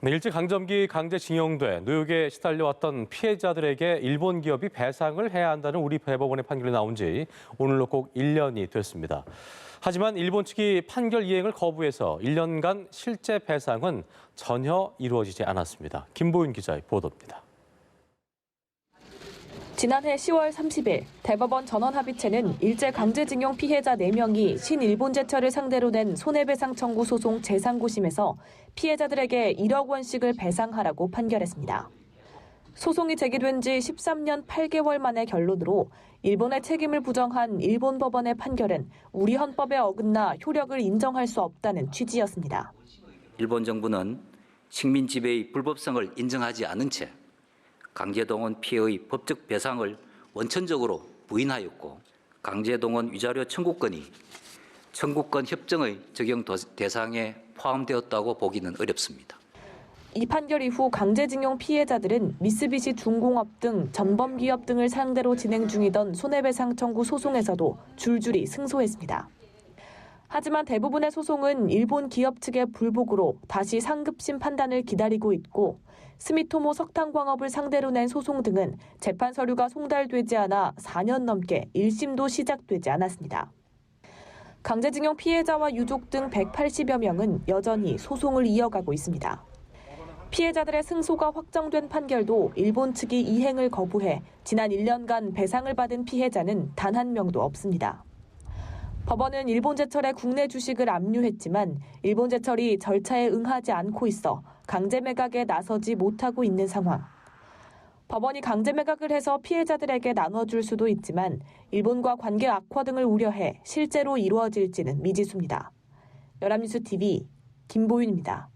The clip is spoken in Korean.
일제강점기 강제징용돼 노역에 시달려왔던 피해자들에게 일본 기업이 배상을 해야 한다는 우리 대법원의 판결이 나온 지 오늘로 꼭 1년이 됐습니다. 하지만 일본 측이 판결 이행을 거부해서 1년간 실제 배상은 전혀 이루어지지 않았습니다. 김보윤 기자의 보도입니다. 지난해 10월 30일 대법원 전원합의체는 일제강제징용 피해자 4명이 신일본제철을 상대로 낸 손해배상 청구 소송 제3고심에서 피해자들에게 1억 원씩을 배상하라고 판결했습니다. 소송이 제기된 지 13년 8개월 만의 결론으로 일본의 책임을 부정한 일본 법원의 판결은 우리 헌법에 어긋나 효력을 인정할 수 없다는 취지였습니다. 일본 정부는 식민 지배의 불법성을 인정하지 않은 채 강제동원 피해의 법적 배상을 원천적으로 부인하였고 강제동원 위자료 청구권이 청구권 협정의 적용 대상에 포함되었다고 보기는 어렵습니다. 이 판결 이후 강제징용 피해자들은 미쓰비시 중공업 등 전범기업 등을 상대로 진행 중이던 손해배상 청구 소송에서도 줄줄이 승소했습니다. 하지만 대부분의 소송은 일본 기업 측의 불복으로 다시 상급심 판단을 기다리고 있고 스미토모 석탄광업을 상대로 낸 소송 등은 재판 서류가 송달되지 않아 4년 넘게 1심도 시작되지 않았습니다. 강제징용 피해자와 유족 등 180여 명은 여전히 소송을 이어가고 있습니다. 피해자들의 승소가 확정된 판결도 일본 측이 이행을 거부해 지난 1년간 배상을 받은 피해자는 단 한 명도 없습니다. 법원은 일본제철의 국내 주식을 압류했지만 일본제철이 절차에 응하지 않고 있어 강제 매각에 나서지 못하고 있는 상황. 법원이 강제 매각을 해서 피해자들에게 나눠줄 수도 있지만 일본과 관계 악화 등을 우려해 실제로 이루어질지는 미지수입니다. 연합뉴스 TV 김보윤입니다.